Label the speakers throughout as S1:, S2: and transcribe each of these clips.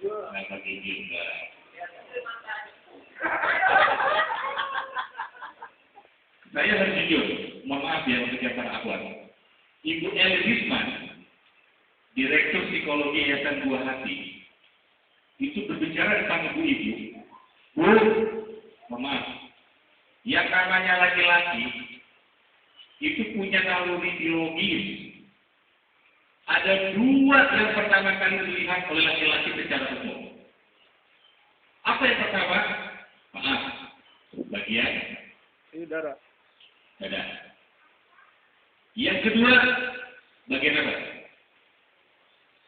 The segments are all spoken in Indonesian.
S1: Nah, begini enggak. Saya harus jujur, mohon maaf ya untuk yang para akhwat. Ibu Eli Risman, Direktur Psikologi Yayasan Buah Hati, itu berbicara tentang ibu-ibu. Bu, mohon maaf, yang namanya laki-laki itu punya naluri biologis. Ada dua yang pertama kali dilihat oleh laki-laki secara umum. Apa yang pertama? Maaf, bagian
S2: darah.
S1: Dada. Yang kedua, bagian apa?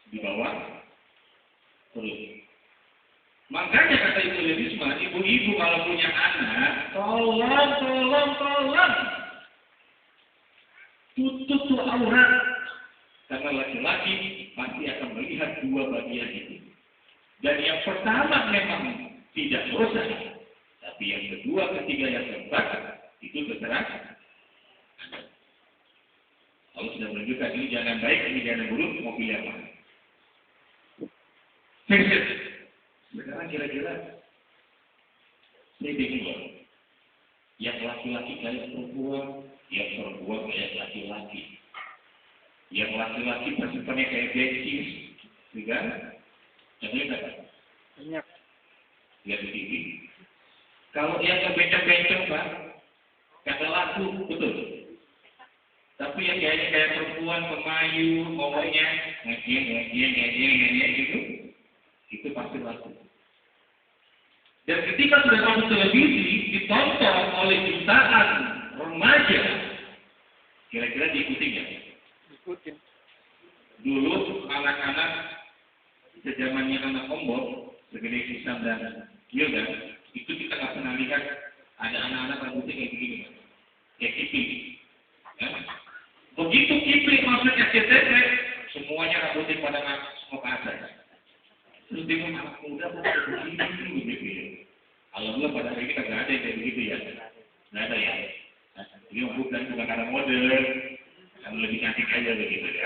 S1: Di bawah perut. Makanya kata Ibu Risma, ibu-ibu kalau punya anak, tolong tutup tuh aurat. Karena laki-laki pasti akan melihat dua bagian itu. Dan yang pertama memang tidak dosa, tapi yang kedua, ketiga, yang keempat itu kekerasan. Kalau sudah menunjukkan ini jangan baik, ini jangan buruk, mau pilih apa? Fixit. Sekarang kira-kira saya bingung loh. Yang laki-laki kayak perempuan, yang perempuan kayak laki-laki. Yang laki-laki persipannya kayak bencis, kan? Yang lain apa?
S2: Banyak.
S1: Lihat di TV. Kalau yang kebencong-bencong, Pak, kata laku, betul. Tapi yang kayaknya kayak perempuan, pemayu, ngomongnya ngejeng gitu, itu pasti laku. Dan ketika sudah masuk televisi, ditonton oleh jutaan remaja, kira-kira diikuti nggak?
S2: Ikutin.
S1: Dulu anak-anak sejamannya anak ombok, segede Sisan dan Yoga, itu kita nggak pernah lihat ada anak-anak rambutnya kayak begini, kayak Kipli. Ya? Begitu Kipli masuk SCTV, semuanya rambutnya pada semua ke atas. Terus dia anak muda begini begitu ya. Alhamdulillah pada hari kita nggak ada yang kayak begitu ya, nggak ada ya. Ini bukan karena model, kan lebih cantik aja begitu ya.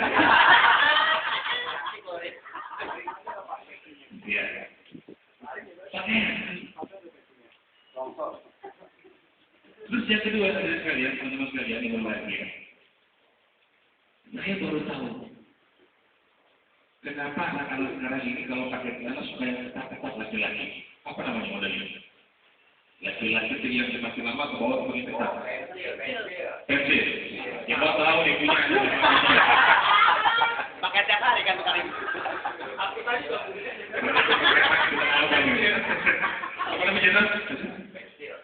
S1: Iya. Terus yang kedua, saudara sekalian, teman-teman sekalian yang berbahagia, saya baru tahu kenapa anak-anak sekarang ini kalau pakai celana supaya ketat-ketat laki-laki. Apa namanya modelnya? Laki-laki itu yang semakin lama ke bawah semakin ketat. Pensil. Ya kau tahu dia punya.
S2: Pakai tiap hari kan sekarang.
S1: Apa namanya?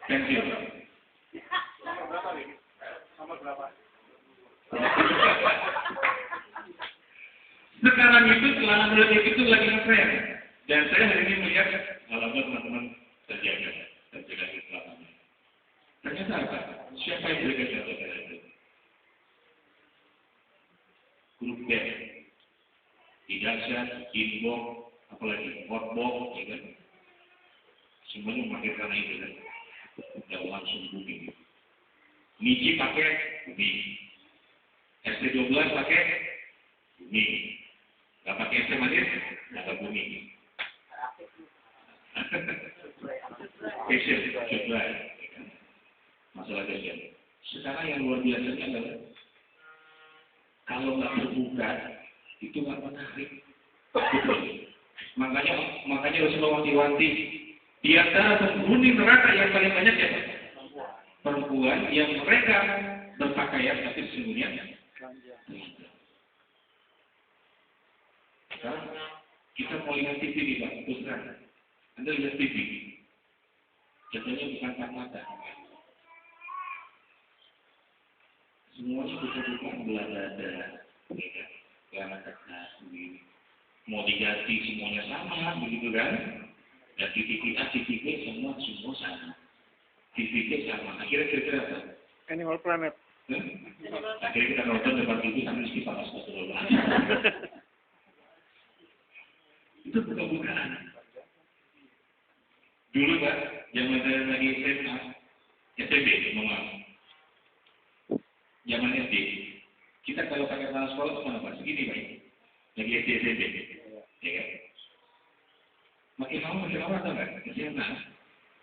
S1: Pensil.
S2: Sama berapa?
S1: Sekarang itu celana model itu lagi ngetren. Dan saya hari ini melihat alhamdulillah teman-teman terjaga di selamanya. Ternyata apa? Siapa yang berikan contoh itu? Grup band, Idasat, Inbox, apalagi Hotbox, ya kan? Semuanya memakai celana itu kan? Dan langsung booming. Niji pakai booming, ST12 pakai booming, nggak pakai ST manis, nggak booming. Fashion, coba, masalah fashion. Sekarang yang luar biasanya adalah kalau nggak terbuka itu nggak menarik. Makanya Rasulullah wanti-wanti di antara penghuni neraka yang paling banyak ya perempuan yang mereka berpakaian tapi sesungguhnya. Sekarang kita mau lihat TV nih Pak, terus terang. Anda lihat TV, jatuhnya bukan empat mata. Semuanya buka-buka belah dada, celana ketat, mau diganti semuanya sama, begitu kan? Dan TV A, TV B semua sama. TV sama. Akhirnya kira-kira apa?
S2: Animal Planet.
S1: Akhirnya kita nonton depan TV sambil panas betul. Itu buka-bukaan. Dulu Pak, zaman saya lagi SMA, SMP, maaf. Zaman SD, kita kalau pakai celana sekolah kemana Pak? Segini Pak, lagi SD SMP. Ya kan? Makin lama atau enggak? SMA,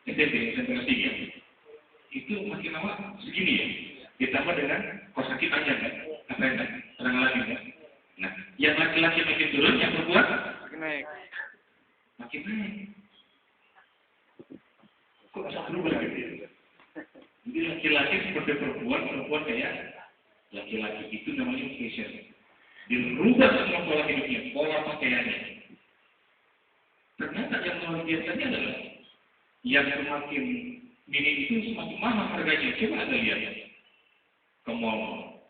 S1: SMP kelas 3. Itu makin lama segini ya. Ditambah dengan kos sakit aja kan? Apa yang orang lagi kan? Nah, yang laki-laki makin turun, yang perempuan
S2: Makin naik.
S1: makin naik. Kok bisa berubah gitu ya? Jadi laki-laki seperti perempuan, perempuan kayak laki-laki. Itu namanya fashion. Dirubah semua pola hidupnya, pola pakaiannya. Ternyata yang luar biasanya adalah yang semakin minim itu semakin mahal harganya. Coba Anda lihat ke mall.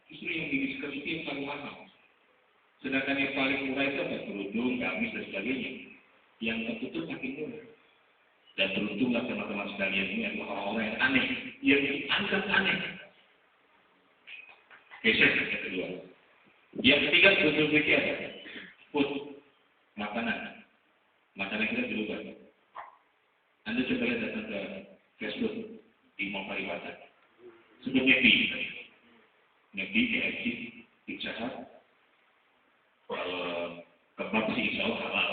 S1: Justru yang didiskon itu yang paling mahal. Sedangkan yang paling murah itu ada kerudung, gamis dan sebagainya. Yang tertutup makin murah. Dan beruntunglah teman-teman sekalian ini adalah orang-orang yang aneh, yang dianggap aneh. Fashion yang kedua. Yang ketiga betul pikir food, makanan. Makanan kita berubah. Anda coba lihat datang ke Facebook di Mall Kalibata. Sebut McD, KFC, Pizza Hut. Kalau kebab sih insya Allah halal.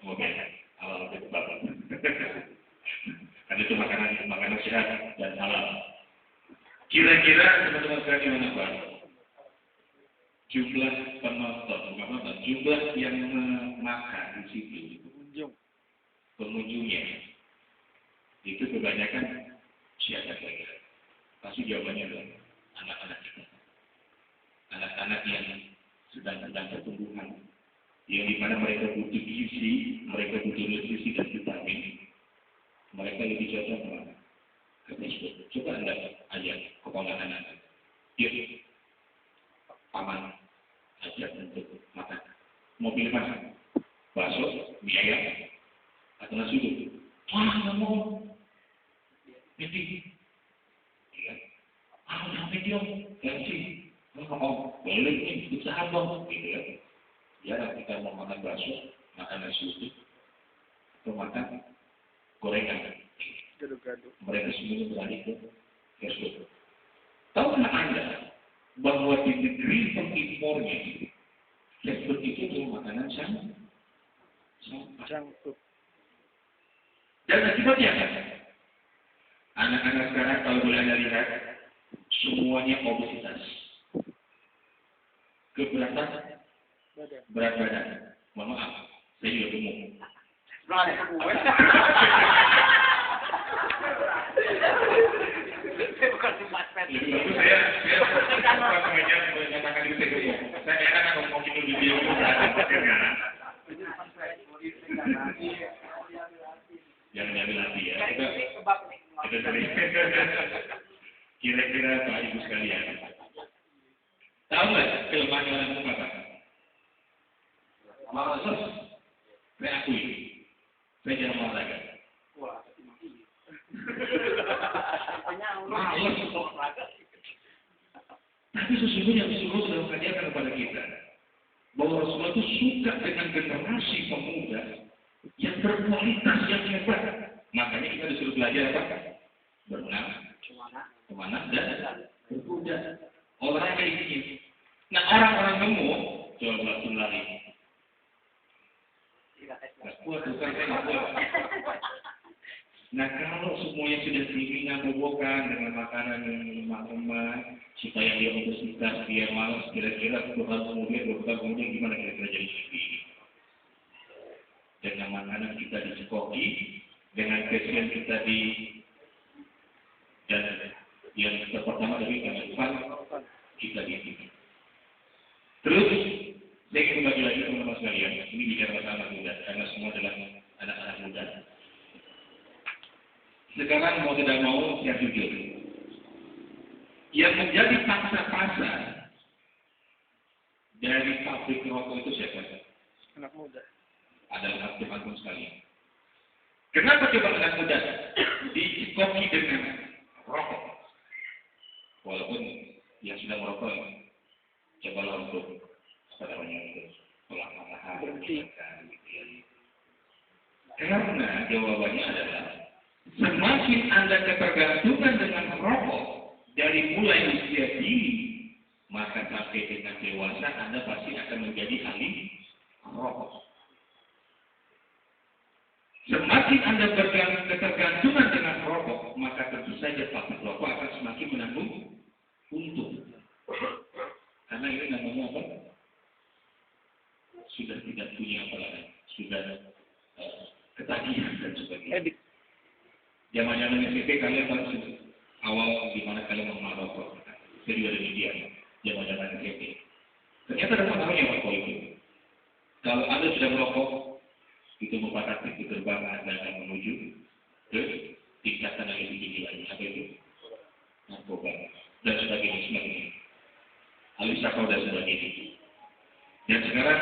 S1: Oke, halal untuk kebab. Karena itu makanan sehat dan halal. Kira-kira teman-teman sekalian gimana Pak? Jumlah penonton, bukan penonton, jumlah yang makan di situ, pengunjungnya, itu kebanyakan siapa saja. Pasti jawabannya adalah anak-anak kita. Anak-anak yang sedang pertumbuhan, yang dimana mereka butuh gizi, mereka butuh nutrisi dan vitamin, mereka lebih cocok kemana? Ke Facebook. Coba Anda ajak keponakan Anda. Yuk, paman, ajak untuk makan. Mau pilih mana? Bakso, mie ayam, atau nasi uduk? Nggak mau. Jadi, ya, udah medium, ganti. Oh, boleh nih, usaha dong, gitu ya. Ya, kita mau makan bakso, makan nasi uduk, atau makan gorengan.
S2: Gaduh-gaduh.
S1: Mereka semuanya beralih ke Facebook. Tahukah Anda bahwa di negeri pengimpornya Facebook itu adalah makanan sampah?
S2: Junk food.
S1: Dan akibatnya apa? Anak-anak sekarang kalau boleh Anda lihat, semuanya obesitas. Keberatan berat badan. Mohon maaf, saya juga gemuk.
S2: Bukan tempat pet.
S1: Lebih bagus saya sengaja menyatakan itu saya gemuk. Saya kan ngomong itu di video itu akhirnya. Jangan diambil hati ya. Kita sering. Kira-kira Pak Ibu sekalian, tahu nggak kelemahan orang gemuk apa? Malas. Saya akui. Saya jarang olahraga. Tapi sesungguhnya Rasulullah sudah mengajarkan kepada kita bahwa Rasulullah itu suka dengan generasi pemuda yang berkualitas, yang hebat. Makanya kita disuruh belajar apa? Berenang, kemana dan berkuda. Orang kayak gini. Nah, orang-orang gemuk coba langsung lari. Nggak kuat, bukan saya nggak kuat. Nah, kalau semuanya sudah dibobokkan dengan makanan yang lemak-lemak, supaya dia obesitas, dia malas, kira-kira 2 tahun kemudian gimana kira-kira jadi seperti ini? Dengan makanan kita dicekoki, dengan passion kita dan yang pertama dari depan kita diikuti. Terus, saya ingin berbagi lagi teman-teman sekalian, ini bicara tentang anak muda, karena semua adalah anak-anak muda. Sekarang mau tidak mau saya jujur, yang menjadi pangsa pasar dari pabrik rokok itu siapa?
S2: Anak muda.
S1: Adalah aktif sekalian. Kenapa coba anak muda dicekoki dengan rokok? Walaupun yang sudah merokok, cobalah untuk pelan-pelan berhenti. Karena jawabannya adalah semakin Anda ketergantungan dengan rokok dari mulai usia dini, maka sampai dengan dewasa Anda pasti akan menjadi ahli rokok. sudah tidak punya apa lagi, sudah ketagihan dan sebagainya.
S2: Edik.
S1: Zaman-zaman SMP kalian harus awal di mana kalian mengenal rokok. Saya juga demikian. Zaman-zaman SMP. Ternyata ada pengaruhnya rokok itu. Kalau Anda sudah merokok, itu membatasi keterbangan Anda akan menuju ke tingkatan yang lebih tinggi lagi. Apa itu? Narkoba dan sebagainya. Alisakau dan sebagainya. Dan sekarang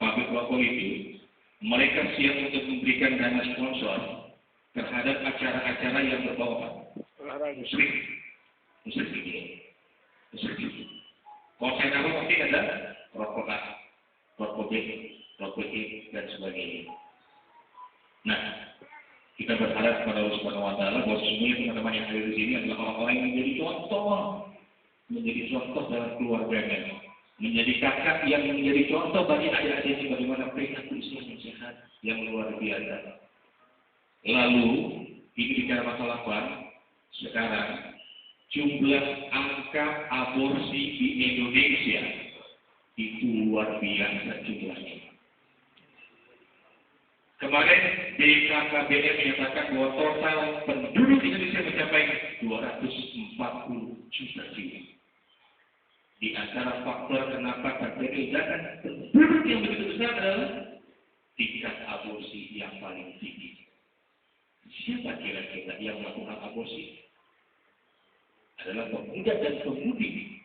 S1: pabrik rokok itu mereka siap untuk memberikan dana sponsor terhadap acara-acara yang berbau musrik ini. Konsen apa pasti ada rokok A, rokok B, rokok C dan sebagainya. Nah, kita berharap kepada Allah Subhanahu Wa Taala bahwa semuanya teman-teman yang hadir di sini adalah orang-orang yang menjadi contoh dalam keluarganya, menjadi kakak yang menjadi contoh bagi adik-adiknya bagaimana perilaku Islam yang sehat yang luar biasa. Lalu ini bicara masalah apa? Sekarang jumlah angka aborsi di Indonesia itu luar biasa jumlahnya. Kemarin BKKBN menyatakan bahwa total penduduk Indonesia mencapai 240 juta jiwa. Di antara faktor kenapa terjadi ledakan penduduk yang begitu besar adalah tingkat aborsi yang paling tinggi. Siapa kira-kira yang melakukan aborsi? Adalah pemuda dan pemudi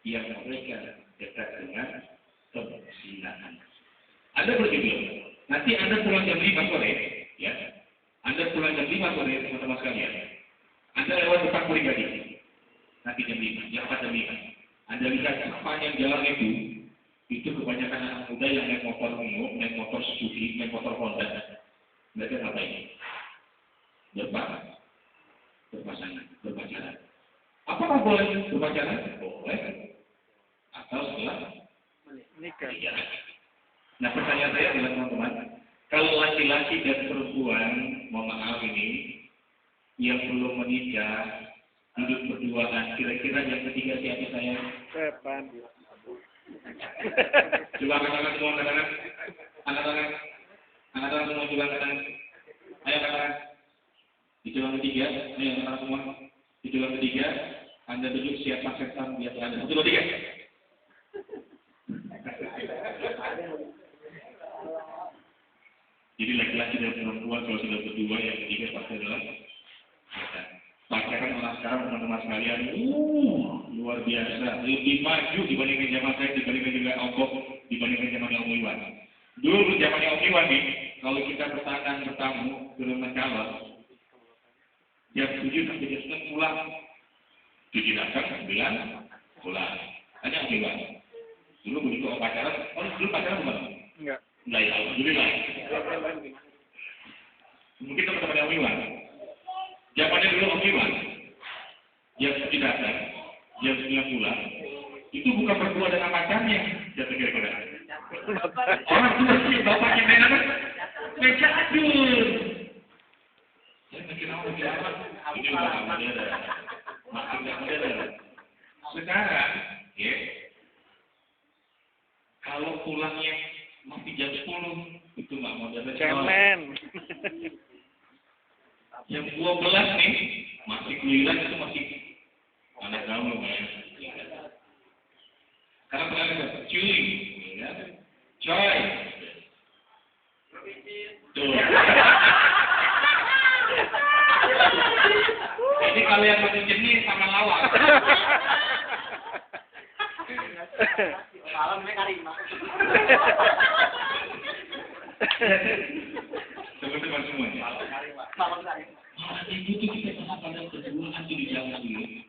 S1: yang mereka dekat dengan perzinahan. Anda berjudul, nanti Anda pulang jam 5 sore, ya. Anda pulang jam 5 sore, teman-teman sekalian. Anda lewat depan pribadi. Nanti jam 5, jam 4 jam 5. Anda lihat sepanjang jalan itu kebanyakan anak muda yang naik motor umum, naik motor Suzuki, naik motor Honda. Mereka ngapain? Berpacaran. Apakah boleh berpacaran? Boleh. Atau setelah
S2: Nikah.
S1: iya. Nah, pertanyaan saya adalah teman-teman, kalau laki-laki dan perempuan, mohon maaf ini, yang belum menikah, hidup berduaan, kira-kira yang ketiga siapa saya?
S2: Sepan.
S1: Coba katakan semua, katakan. Anak-anak semua coba katakan. Ayo katakan. Di jalan ketiga, ayo katakan semua. Di jalan ketiga, Anda duduk siap setan di atas Anda. 1, 2, 3. Jadi laki-laki dan perempuan kalau sudah berdua, yang ketiga pasti adalah setan. Pacaran orang sekarang teman-teman sekalian, luar biasa, lebih maju dibandingkan zaman saya, dibandingkan juga Ongkok, dibandingkan zaman Om Iwan. Dulu zamannya Om Iwan nih, kalau kita bertamu ke rumah calon, jam 7 sampai jam 9 pulang, 7 datang, 9 pulang. Hanya Om Iwan. Dulu begitu pacaran, dulu pacaran bukan?
S2: Enggak.
S1: Enggak ya, alhamdulillah. Mungkin teman-teman Om Iwan. Zamannya dulu Om Iwan, jam 7 datang, jam 9 pulang, itu bukan berdua dengan pacarnya, jatuh kira-kira. Orang tua sih, bapaknya main apa? Main catur. Saya mikir apa? Ini udah modern, makin gak modern. Sekarang, ya, kalau pulangnya masih jam 10, itu nggak modern.
S2: Cemen.
S1: Yang 12 nih, masih kelihatan itu masih anak gaul ya. Karena pernah ada cuy, ya. Coy. Tuh. Ini kalau yang lebih jenis sama lawak.
S3: Malamnya Karima.
S1: Teman-teman semuanya.
S3: Malam Karima.
S1: Itu kita pernah pada berduaan di jalan dulu.